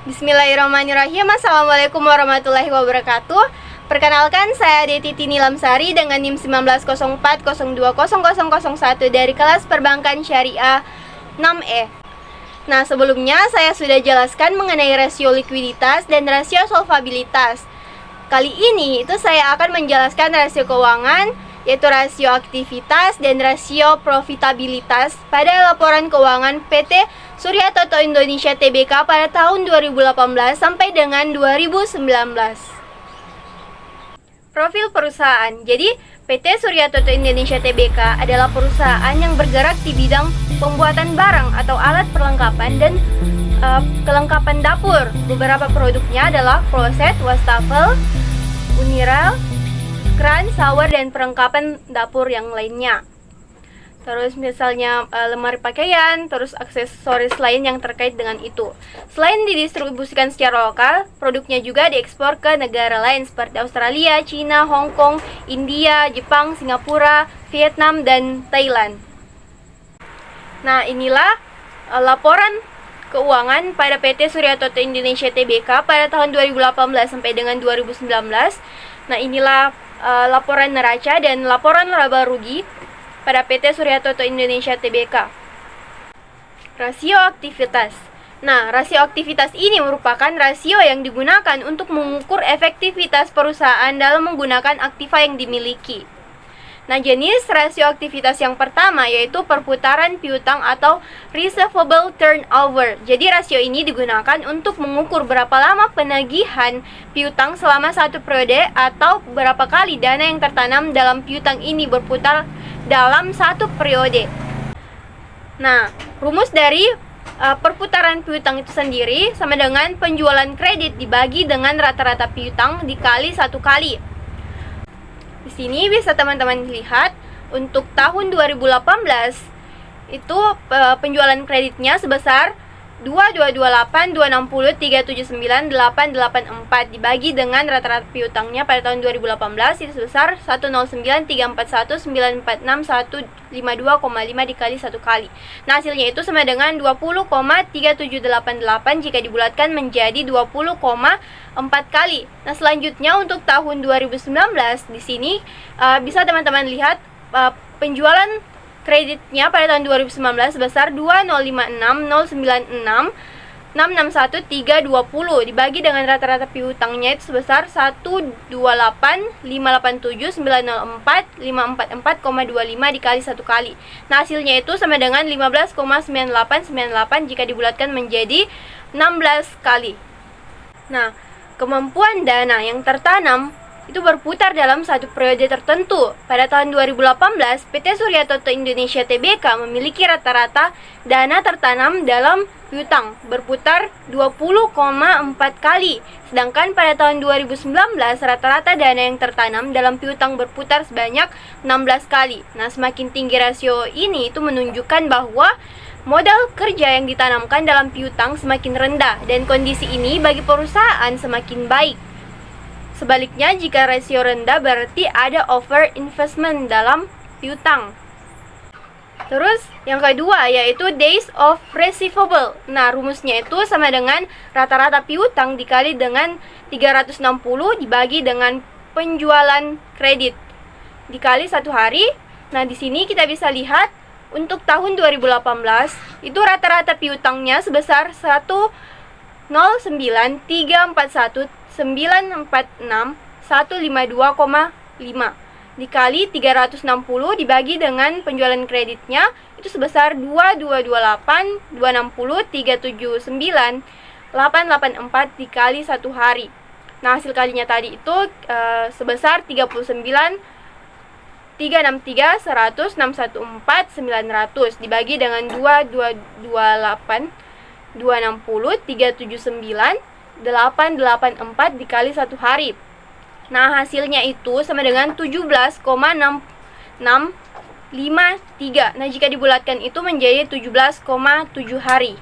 Bismillahirrahmanirrahim. Assalamualaikum warahmatullahi wabarakatuh. Perkenalkan, saya Detiti Nilamsari dengan NIM 1904020001 dari kelas Perbankan Syariah 6E. Nah, sebelumnya saya sudah jelaskan mengenai rasio likuiditas dan rasio solvabilitas. Kali ini saya akan menjelaskan rasio keuangan, yaitu rasio aktivitas dan rasio profitabilitas pada laporan keuangan PT Surya Toto Indonesia Tbk pada tahun 2018 sampai dengan 2019. Profil perusahaan. Jadi, PT Surya Toto Indonesia Tbk adalah perusahaan yang bergerak di bidang pembuatan barang atau alat perlengkapan dan kelengkapan dapur. Beberapa produknya adalah kloset, wastafel, uniral, kran, shower, dan perlengkapan dapur yang lainnya. Terus misalnya lemari pakaian, terus aksesoris lain yang terkait dengan itu. Selain didistribusikan secara lokal, produknya juga diekspor ke negara lain seperti Australia, China, Hong Kong, India, Jepang, Singapura, Vietnam, dan Thailand. Nah, inilah laporan keuangan pada PT Surya Toto Indonesia Tbk pada tahun 2018 sampai dengan 2019. Nah, inilah laporan neraca dan laporan laba rugi pada PT Surya Toto Indonesia Tbk. Rasio aktivitas. Nah, rasio aktivitas ini merupakan rasio yang digunakan untuk mengukur efektivitas perusahaan dalam menggunakan aktiva yang dimiliki. Nah, jenis rasio aktivitas yang pertama yaitu perputaran piutang atau receivable turnover. Jadi rasio ini digunakan untuk mengukur berapa lama penagihan piutang selama satu periode atau berapa kali dana yang tertanam dalam piutang ini berputar dalam satu periode. Nah, rumus dari perputaran piutang itu sendiri sama dengan penjualan kredit dibagi dengan rata-rata piutang dikali satu kali. Di sini bisa teman-teman lihat untuk tahun 2018 itu penjualan kreditnya sebesar 22282603798884 dibagi dengan rata-rata piutangnya pada tahun 2018 itu sebesar 1093441465152,5 dikali satu kali. Nah, hasilnya itu sama dengan 20,3788 jika dibulatkan menjadi 20,4 kali. Nah, selanjutnya untuk tahun 2019 di sini bisa teman-teman lihat penjualan kreditnya pada tahun 2019 sebesar 2056096661320 dibagi dengan rata-rata piutangnya itu sebesar 12858904544,25 dikali satu kali. Nah, hasilnya itu sama dengan 15,9898 jika dibulatkan menjadi 16 kali. Nah, kemampuan dana yang tertanam itu berputar dalam satu periode tertentu. Pada tahun 2018, PT Surya Toto Indonesia Tbk memiliki rata-rata dana tertanam dalam piutang berputar 20,4 kali. Sedangkan pada tahun 2019, rata-rata dana yang tertanam dalam piutang berputar sebanyak 16 kali. Nah, semakin tinggi rasio ini itu menunjukkan bahwa modal kerja yang ditanamkan dalam piutang semakin rendah dan kondisi ini bagi perusahaan semakin baik. Sebaliknya, jika rasio rendah berarti ada over investment dalam piutang. Terus yang kedua yaitu days of receivable. Nah, rumusnya itu sama dengan rata-rata piutang dikali dengan 360 dibagi dengan penjualan kredit dikali satu hari. Nah, di sini kita bisa lihat untuk tahun 2018 itu rata-rata piutangnya sebesar 109346152,5 dikali 360 dibagi dengan penjualan kreditnya itu sebesar 228260379,884 dikali satu hari. Nah, hasil kalinya tadi itu sebesar 39,363,100,614,900 dibagi dengan 228260379,884 dikali satu hari. Nah, hasilnya itu sama dengan 17,6653. Nah, jika dibulatkan itu menjadi 17,7 hari.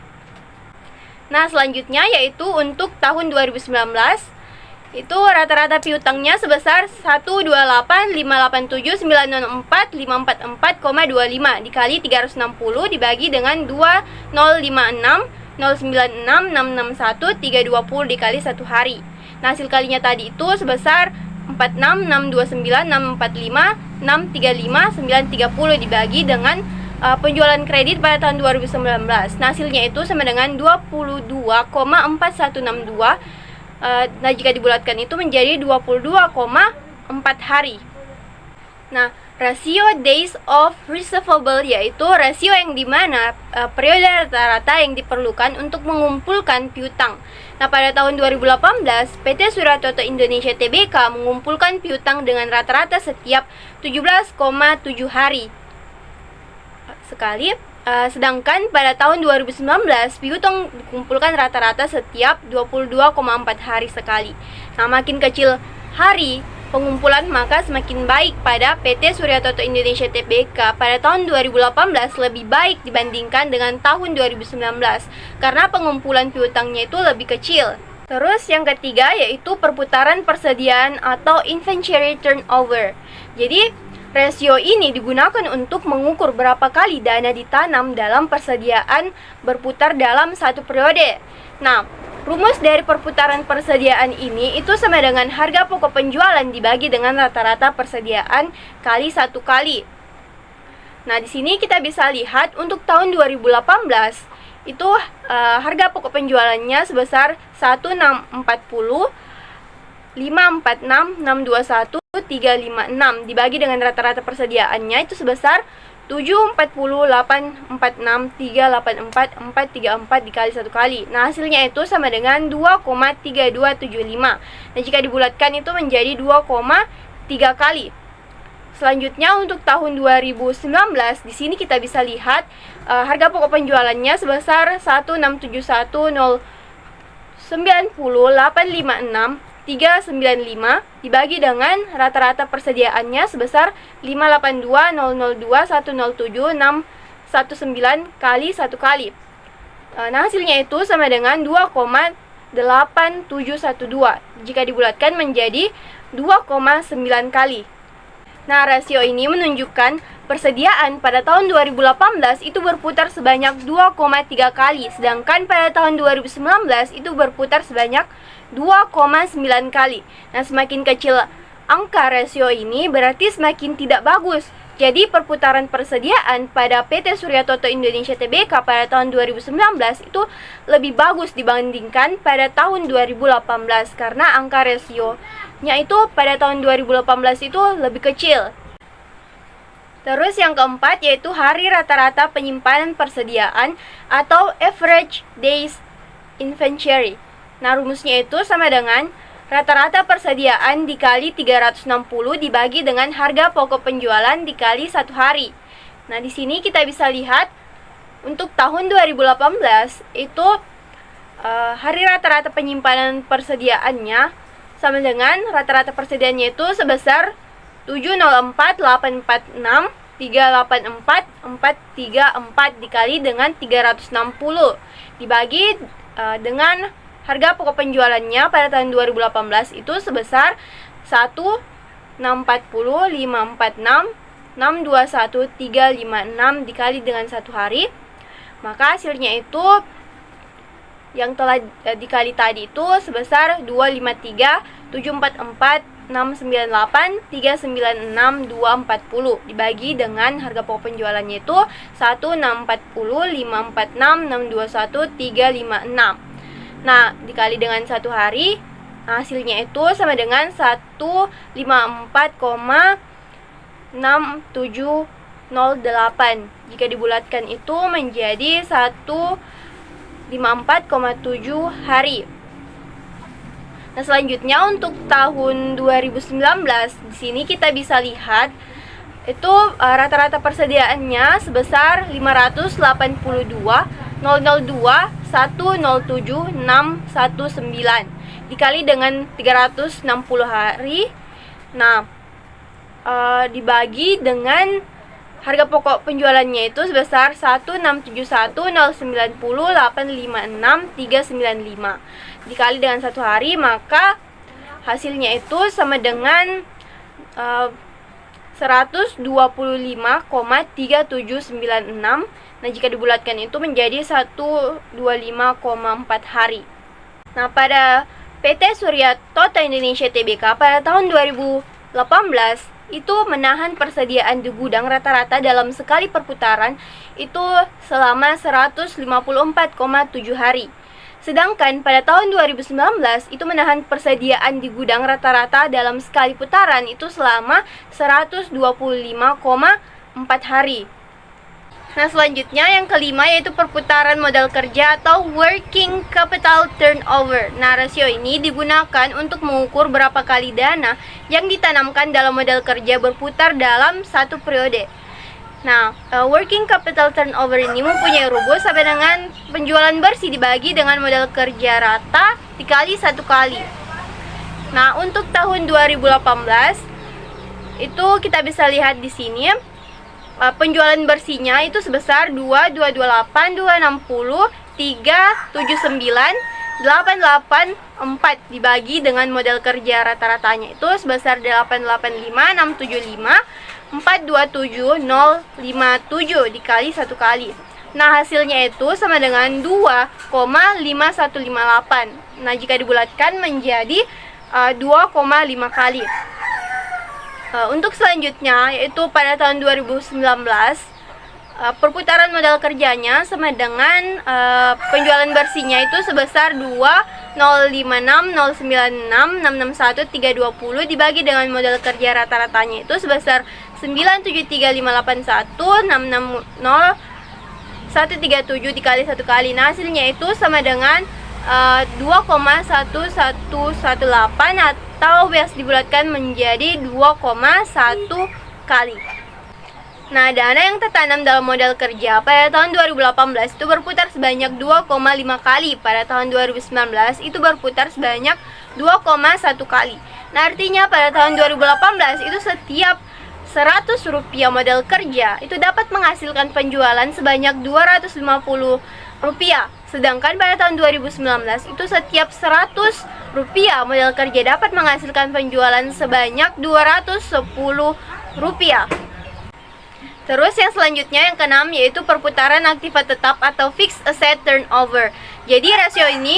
Nah, selanjutnya yaitu untuk tahun 2019 itu rata-rata piutangnya sebesar 128587904,544,25 dikali 360 dibagi dengan 2056 0,96661,320 dikali 1 hari. Nah, hasil kalinya tadi itu sebesar 46,629,645,930 dibagi dengan penjualan kredit pada tahun 2019. Nah, hasilnya itu sama dengan 22,4162. Nah, jika dibulatkan itu menjadi 22,4 hari. Nah, rasio days of receivable yaitu rasio yang dimana periode rata-rata yang diperlukan untuk mengumpulkan piutang. Nah, pada tahun 2018, PT Surya Toto Indonesia Tbk mengumpulkan piutang dengan rata-rata setiap 17,7 hari sekali. Sedangkan pada tahun 2019, piutang dikumpulkan rata-rata setiap 22,4 hari sekali. Nah, makin kecil hari pengumpulan maka semakin baik pada PT Surya Toto Indonesia Tbk. Pada tahun 2018 lebih baik dibandingkan dengan tahun 2019 karena pengumpulan piutangnya itu lebih kecil. Terus yang ketiga yaitu perputaran persediaan atau inventory turnover. Jadi rasio ini digunakan untuk mengukur berapa kali dana ditanam dalam persediaan berputar dalam satu periode. Nah, rumus dari perputaran persediaan ini itu sama dengan harga pokok penjualan dibagi dengan rata-rata persediaan kali 1 kali. Nah, di sini kita bisa lihat untuk tahun 2018 itu harga pokok penjualannya sebesar 1640 546 621 356 dibagi dengan rata-rata persediaannya itu sebesar 740 846 384 434 dikali 1 kali. Nah, hasilnya itu sama dengan 2,3275. Nah, jika dibulatkan itu menjadi 2,3 kali. Selanjutnya untuk tahun 2019 di sini kita bisa lihat harga pokok penjualannya sebesar 1671090 856 395 dibagi dengan rata-rata persediaannya sebesar 582.002.107.619 kali 1 kali. Nah, hasilnya itu sama dengan 2,8712 jika dibulatkan menjadi 2,9 kali. Nah, rasio ini menunjukkan persediaan pada tahun 2018 itu berputar sebanyak 2,3 kali, sedangkan pada tahun 2019 itu berputar sebanyak 2,9 kali. Nah, semakin kecil angka rasio ini berarti semakin tidak bagus. Jadi perputaran persediaan pada PT Surya Toto Indonesia Tbk pada tahun 2019 itu lebih bagus dibandingkan pada tahun 2018 karena angka rasionya itu pada tahun 2018 itu lebih kecil. Terus yang keempat yaitu hari rata-rata penyimpanan persediaan atau average days inventory. Nah, rumusnya itu sama dengan rata-rata persediaan dikali 360 dibagi dengan harga pokok penjualan dikali 1 hari. Nah, di sini kita bisa lihat untuk tahun 2018 itu hari rata-rata penyimpanan persediaannya sama dengan rata-rata persediaannya itu sebesar 704.846 384 434 dikali dengan 360 dibagi dengan harga pokok penjualannya pada tahun 2018 itu sebesar 1.640.546 621 356 dikali dengan 1 hari. Maka hasilnya itu yang telah dikali tadi itu sebesar 253 744 698 396 240 dibagi dengan harga pokok penjualannya itu 1.640 546 621 356. Nah, dikali dengan 1 hari, hasilnya itu sama dengan 154,6708. Jika dibulatkan itu menjadi 154,7 hari. Nah, selanjutnya untuk tahun 2019 di sini kita bisa lihat itu rata-rata persediaannya sebesar 582.002.107.619 dikali dengan 360 hari. Nah, dibagi dengan harga pokok penjualannya itu sebesar 1.671.090.856.395 dikali dengan 1 hari, maka hasilnya itu sama dengan 125,3796 Nah, jika dibulatkan itu menjadi 125,4 hari. Nah, pada PT Surya Toto Indonesia Tbk pada tahun 2018 itu menahan persediaan di gudang rata-rata dalam sekali perputaran itu selama 154,7 hari. Sedangkan pada tahun 2019 itu menahan persediaan di gudang rata-rata dalam sekali putaran itu selama 125,4 hari. Nah, selanjutnya yang kelima yaitu perputaran modal kerja atau working capital turnover. Nah, rasio ini digunakan untuk mengukur berapa kali dana yang ditanamkan dalam modal kerja berputar dalam satu periode. Nah, working capital turnover ini mempunyai rumus sama dengan penjualan bersih dibagi dengan modal kerja rata dikali satu kali. Nah, untuk tahun 2018 itu kita bisa lihat di sini. Penjualan bersihnya itu sebesar 2,228, 260, 379, 884 dibagi dengan modal kerja rata-ratanya itu sebesar 885, 675, 427, 057 dikali satu kali. Nah, hasilnya itu sama dengan 2,5158. Nah, jika dibulatkan menjadi 2,5 kali. Untuk selanjutnya yaitu pada tahun 2019 perputaran modal kerjanya sama dengan penjualan bersihnya itu sebesar 2,056, 096, 661, 320 dibagi dengan modal kerja rata-ratanya itu sebesar 973,581, 660, 137 dikali satu kali. Nah, hasilnya itu sama dengan 2,1118 atau biasa dibulatkan menjadi 2,1 kali. Nah, dana yang tertanam dalam modal kerja pada tahun 2018 itu berputar sebanyak 2,5 kali. Pada tahun 2019 itu berputar sebanyak 2,1 kali. Nah, artinya pada tahun 2018 itu setiap Rp100 modal kerja itu dapat menghasilkan penjualan sebanyak Rp250. Sedangkan pada tahun 2019 itu setiap Rp100 modal kerja dapat menghasilkan penjualan sebanyak Rp210. Terus yang selanjutnya yang keenam yaitu perputaran aktiva tetap atau fixed asset turnover. Jadi rasio ini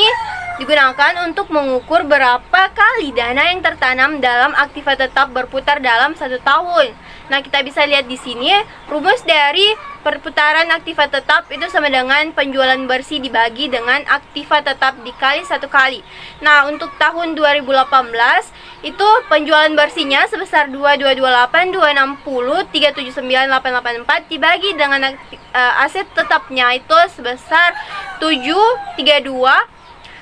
digunakan untuk mengukur berapa kali dana yang tertanam dalam aktiva tetap berputar dalam satu tahun. Nah, kita bisa lihat di sini rumus dari perputaran aktiva tetap itu sama dengan penjualan bersih dibagi dengan aktiva tetap dikali satu kali. Nah, untuk tahun 2018 itu penjualan bersihnya sebesar 2,228, 260, 379, 884 dibagi dengan aset tetapnya itu sebesar 732,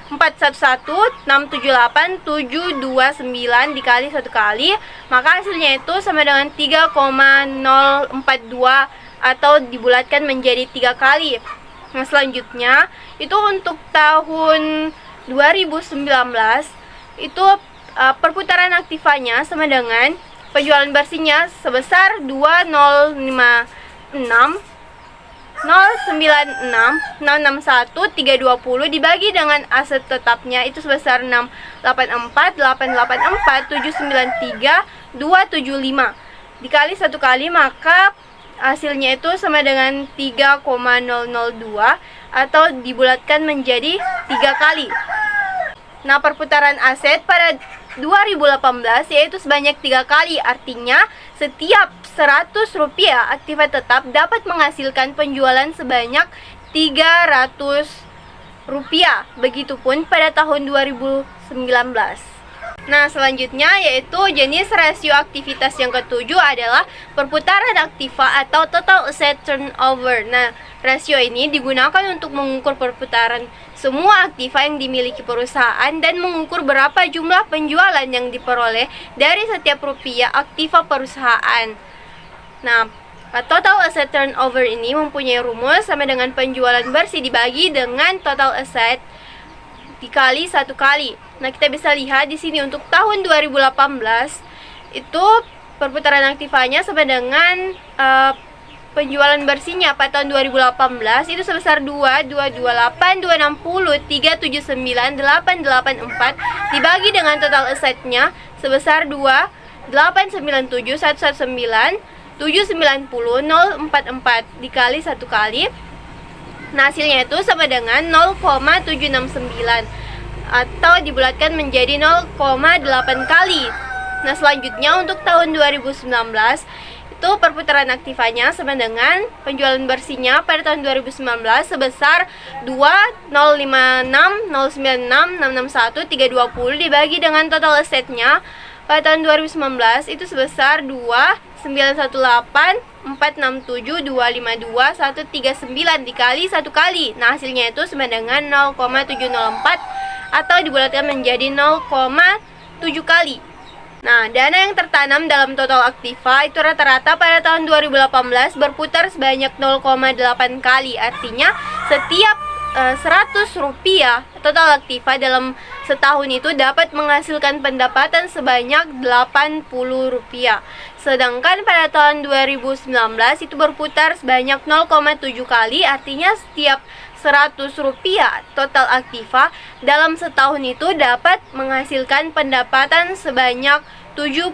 411, 678, 729 dikali satu kali, maka hasilnya itu sama dengan 3,042 atau dibulatkan menjadi 3 kali. Nah, selanjutnya itu untuk tahun 2019 itu perputaran aktivanya sama dengan penjualan bersihnya sebesar 2,056, 096, 661, 320 dibagi dengan aset tetapnya itu sebesar 684, 884, 793, 275 dikali satu kali, maka hasilnya itu sama dengan 3,002 atau dibulatkan menjadi 3 kali. Nah, perputaran aset pada 2018 yaitu sebanyak 3 kali, artinya setiap Rp100 aktiva tetap dapat menghasilkan penjualan sebanyak Rp300. Begitupun pada tahun 2019. Nah, selanjutnya yaitu jenis rasio aktivitas yang ketujuh adalah perputaran aktiva atau total asset turnover. Nah, rasio ini digunakan untuk mengukur perputaran semua aktiva yang dimiliki perusahaan dan mengukur berapa jumlah penjualan yang diperoleh dari setiap rupiah aktiva perusahaan. Nah, total asset turnover ini mempunyai rumus sama dengan penjualan bersih dibagi dengan total asset dikali satu kali. Nah, kita bisa lihat di sini untuk tahun 2018 itu perputaran aktivanya sama dengan penjualan bersihnya pada tahun 2018 itu sebesar 2,228, 260, 379, 884 dibagi dengan total asetnya sebesar 2,897, 119, 790, 044 dikali satu kali, Nah, hasilnya itu sama dengan 0,769 atau dibulatkan menjadi 0,8 kali. Nah, selanjutnya untuk tahun 2019 itu perputaran aktivanya sama dengan penjualan bersihnya pada tahun 2019 sebesar 2,056,096,661,320 dibagi dengan total asetnya pada tahun 2019 itu sebesar 2,918,467,252,139 dikali 1 kali. Nah, hasilnya itu sama dengan 0,704 atau dibulatkan menjadi 0,7 kali. Nah, dana yang tertanam dalam total aktiva itu rata-rata pada tahun 2018 berputar sebanyak 0,8 kali. Artinya setiap 100 rupiah total aktiva dalam setahun itu dapat menghasilkan pendapatan sebanyak 80 rupiah. Sedangkan pada tahun 2019 itu berputar sebanyak 0,7 kali. Artinya setiap 100 rupiah total aktiva dalam setahun itu dapat menghasilkan pendapatan sebanyak 70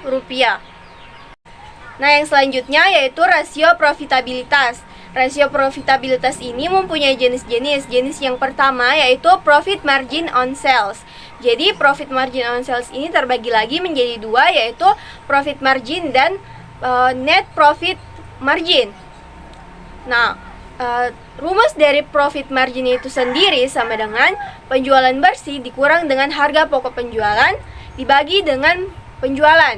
rupiah. Nah, yang selanjutnya yaitu rasio profitabilitas. Rasio profitabilitas ini mempunyai jenis-jenis. Jenis yang pertama yaitu profit margin on sales. Jadi profit margin on sales ini terbagi lagi menjadi dua, yaitu profit margin dan net profit margin. Nah, rumus dari profit margin itu sendiri sama dengan penjualan bersih dikurang dengan harga pokok penjualan dibagi dengan penjualan.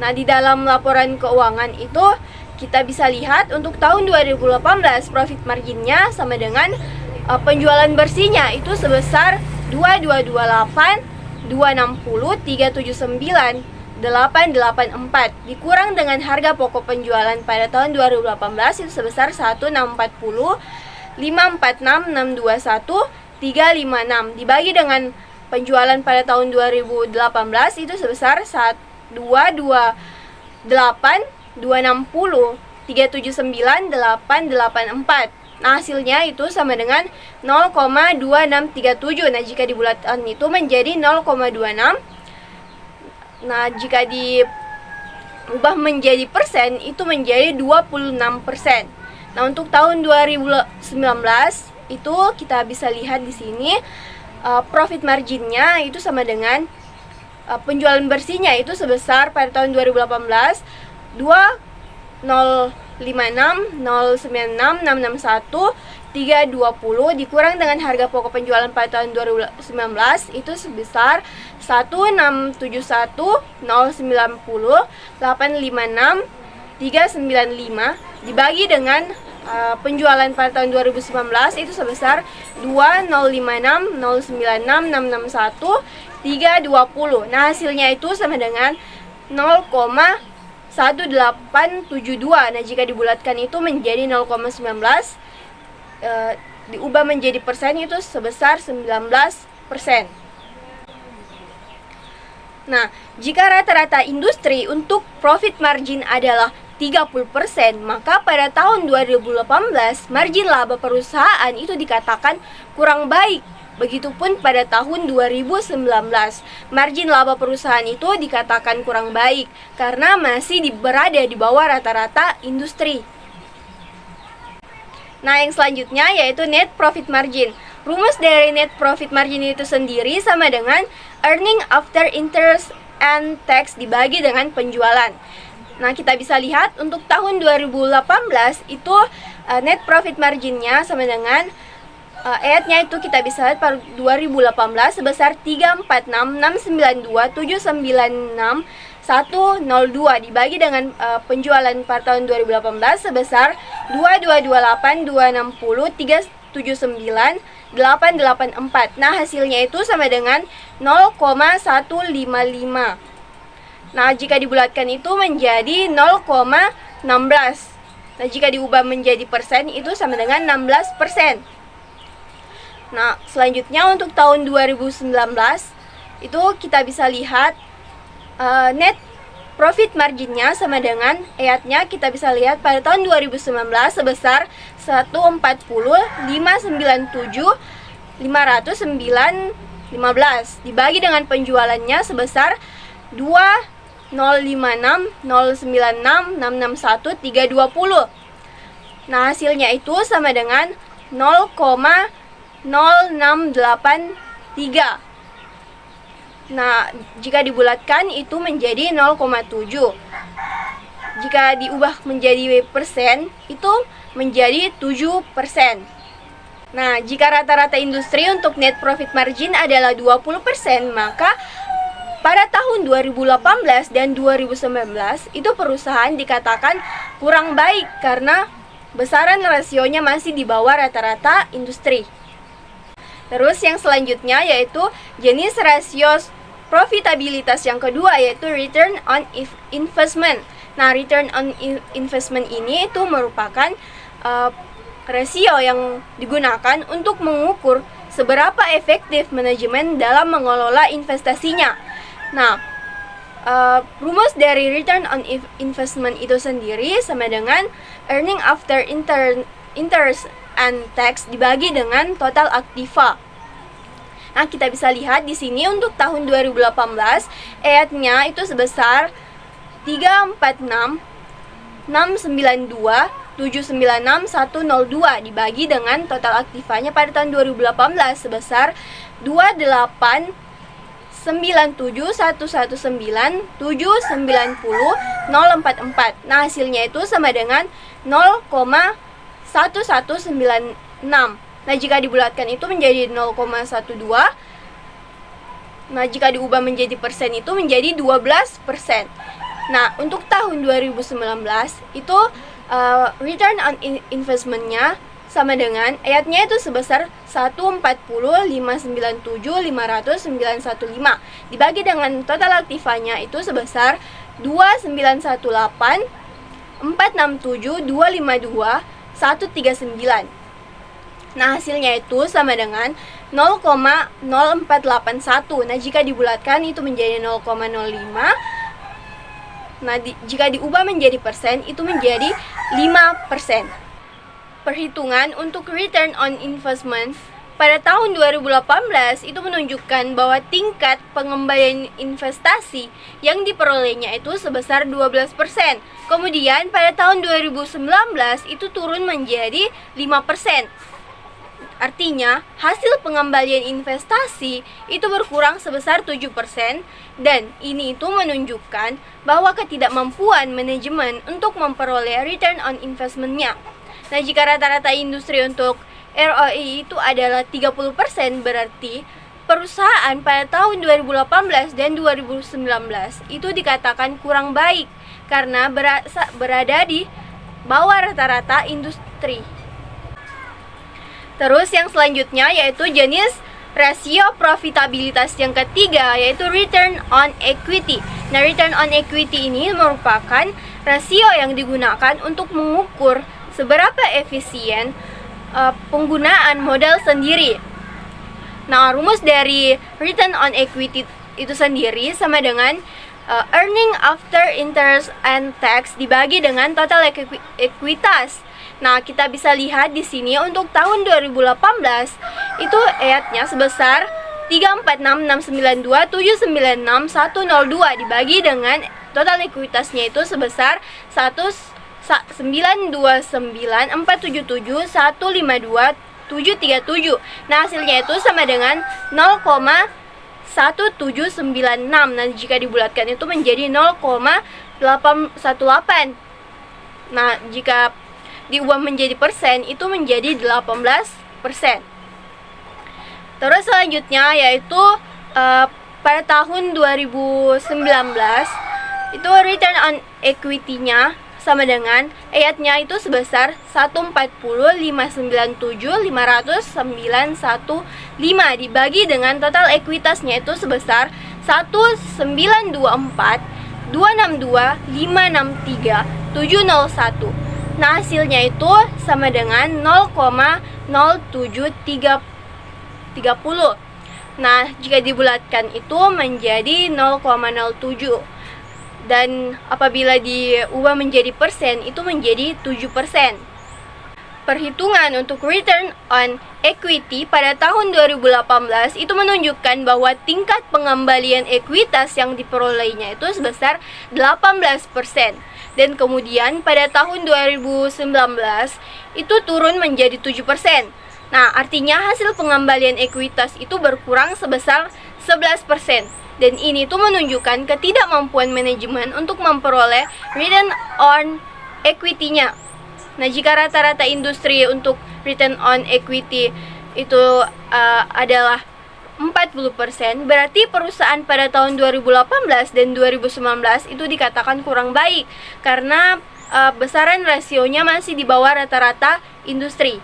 Nah, di dalam laporan keuangan itu kita bisa lihat untuk tahun 2018 profit marginnya sama dengan penjualan bersihnya itu sebesar 2228, 260, 379, 884 dikurang dengan harga pokok penjualan pada tahun 2018 itu sebesar 1640, 546, 621, 356 dibagi dengan penjualan pada tahun 2018 itu sebesar 228, 260, 379, 884. Nah, hasilnya itu sama dengan 0,2637. Nah, jika dibulatkan itu menjadi 0,26. Nah, jika diubah menjadi persen itu menjadi 26%. Nah, untuk tahun 2019 itu kita bisa lihat di sini profit marginnya itu sama dengan penjualan bersihnya itu sebesar pada tahun 2018 2,056, 096, 661, 320 dikurang dengan harga pokok penjualan pada tahun 2019 itu sebesar 1671, 090, 856, 395 dibagi dengan penjualan pada tahun 2019 itu sebesar 2056, 096, 661, 320. Nah, hasilnya itu sama dengan 0,1872. Nah, jika dibulatkan itu menjadi 0,19 diubah menjadi persen itu sebesar 19%. Nah, jika rata-rata industri untuk profit margin adalah 30%, maka pada tahun 2018 margin laba perusahaan itu dikatakan kurang baik. Begitupun pada tahun 2019, margin laba perusahaan itu dikatakan kurang baik karena masih berada di bawah rata-rata industri. Nah, yang selanjutnya yaitu net profit margin. Rumus dari net profit margin itu sendiri sama dengan earning after interest and tax dibagi dengan penjualan. Nah, kita bisa lihat untuk tahun 2018 itu net profit marginnya sama dengan EAT-nya itu kita bisa lihat pada 2018 sebesar 346,926,102 dibagi dengan penjualan pada tahun 2018 sebesar 2228, 260, 379, 884. Nah, hasilnya itu sama dengan 0,155. Nah, jika dibulatkan itu menjadi 0,16. Nah, jika diubah menjadi persen itu sama dengan 16%. Nah, selanjutnya untuk tahun 2019 itu kita bisa lihat net profit marginnya sama dengan EAT-nya kita bisa lihat pada tahun 2019 sebesar 140,597,509,15 dibagi dengan penjualannya sebesar 2,056,096,661,320. Nah, hasilnya itu sama dengan 0,0683. Nah, jika dibulatkan itu menjadi 0,7. Jika diubah menjadi persen, itu menjadi 7%. Nah, jika rata-rata industri untuk net profit margin adalah 20%, maka pada tahun 2018 dan 2019 itu perusahaan dikatakan kurang baik karena besaran rasionya masih di bawah rata-rata industri. Terus yang selanjutnya yaitu jenis rasio profitabilitas yang kedua yaitu return on investment. Nah, return on investment ini itu merupakan rasio yang digunakan untuk mengukur seberapa efektif manajemen dalam mengelola investasinya. Nah, rumus dari return on investment itu sendiri sama dengan earning after interest and tax dibagi dengan total aktiva. Nah, kita bisa lihat di sini untuk tahun 2018 EAT-nya itu sebesar 346.692.796.102 dibagi dengan total aktivanya pada tahun 2018 sebesar 28.911.119.790.044. Nah, hasilnya itu sama dengan 0,1196. Nah, jika dibulatkan itu menjadi 0,12. Nah, jika diubah menjadi persen itu menjadi 12%. Nah, untuk tahun 2019 itu return on investment-nya sama dengan EAT-nya itu sebesar 140.597.500.915 dibagi dengan total aktivanya itu sebesar 291.467.252.139. Nah, hasilnya itu sama dengan 0,0481. Nah, jika dibulatkan itu menjadi 0,05. Nah, jika diubah menjadi persen itu menjadi 5%. Perhitungan untuk return on investment pada tahun 2018 itu menunjukkan bahwa tingkat pengembalian investasi yang diperolehnya itu sebesar 12%. Kemudian pada tahun 2019 itu turun menjadi 5%. Artinya, hasil pengembalian investasi itu berkurang sebesar 7% dan ini itu menunjukkan bahwa ketidakmampuan manajemen untuk memperoleh return on investment-nya. Nah, jika rata-rata industri untuk ROI itu adalah 30%, berarti perusahaan pada tahun 2018 dan 2019 itu dikatakan kurang baik karena berada di bawah rata-rata industri. Terus yang selanjutnya yaitu jenis rasio profitabilitas yang ketiga yaitu return on equity. Nah, return on equity ini merupakan rasio yang digunakan untuk mengukur seberapa efisien penggunaan modal sendiri. Nah, rumus dari return on equity itu sendiri sama dengan earning after interest and tax dibagi dengan total ekuitas. Nah, kita bisa lihat di sini untuk tahun 2018 itu EAT-nya sebesar 346.692.796.102 dibagi dengan total ekuitasnya itu sebesar 929.477.152.737. Nah, hasilnya itu sama dengan 0,1796. Nah, jika dibulatkan itu menjadi 0,818. Nah, jika diubah menjadi persen itu menjadi 18%. Terus selanjutnya yaitu pada tahun 2019 itu return on equity-nya sama dengan EAT-nya itu sebesar 140.597.500.915 dibagi dengan total ekuitasnya itu sebesar 192.562.563.701. Nah, hasilnya itu sama dengan 0,0730. Nah, jika dibulatkan itu menjadi 0,07. Dan apabila diubah menjadi persen itu menjadi 7%. Perhitungan untuk return on equity pada tahun 2018 itu menunjukkan bahwa tingkat pengembalian ekuitas yang diperolehnya itu sebesar 18%. Dan kemudian pada tahun 2019 itu turun menjadi 7%. Nah, artinya hasil pengembalian ekuitas itu berkurang sebesar 11%. Dan ini tuh menunjukkan ketidakmampuan manajemen untuk memperoleh return on equity-nya. Nah, jika rata-rata industri untuk return on equity itu adalah 40%, berarti perusahaan pada tahun 2018 dan 2019 itu dikatakan kurang baik karena besaran rasionya masih di bawah rata-rata industri.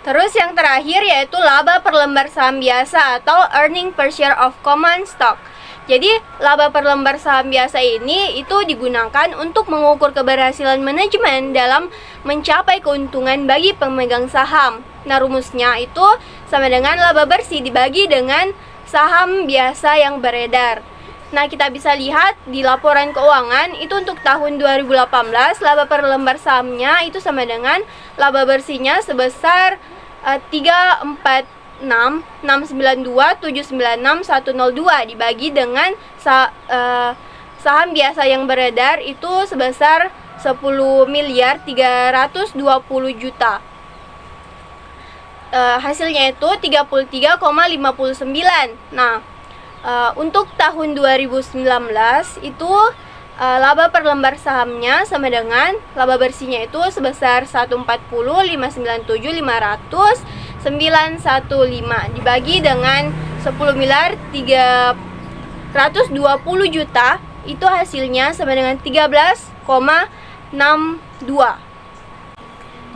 Terus yang terakhir yaitu laba per lembar saham biasa atau earning per share of common stock. Jadi laba per lembar saham biasa ini itu digunakan untuk mengukur keberhasilan manajemen dalam mencapai keuntungan bagi pemegang saham. Nah, rumusnya itu sama dengan laba bersih dibagi dengan saham biasa yang beredar. Nah, kita bisa lihat di laporan keuangan itu untuk tahun 2018 laba per lembar sahamnya itu sama dengan laba bersihnya sebesar 346.692.796.102 dibagi dengan saham biasa yang beredar itu sebesar 10.320 juta. Hasilnya itu 33,59. Nah, untuk tahun 2019 itu laba per lembar sahamnya sama dengan laba bersihnya itu sebesar 140.597.500.915 dibagi dengan 10.320 juta, itu hasilnya sama dengan 13,62.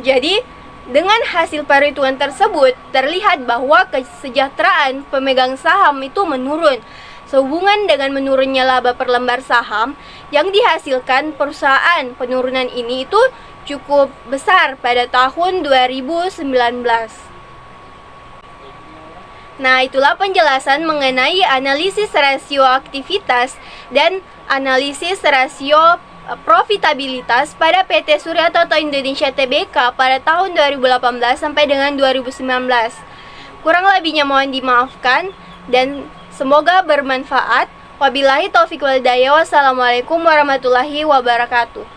Jadi dengan hasil perhitungan tersebut terlihat bahwa kesejahteraan pemegang saham itu menurun. Sehubungan dengan menurunnya laba per lembar saham yang dihasilkan perusahaan, penurunan ini itu cukup besar pada tahun 2019. Nah, itulah penjelasan mengenai analisis rasio aktivitas dan analisis rasio profitabilitas pada PT Surya Toto Indonesia Tbk pada tahun 2018 sampai dengan 2019. Kurang lebihnya mohon dimaafkan dan semoga bermanfaat. Wabillahi taufiq wal hidayah. Wassalamualaikum warahmatullahi wabarakatuh.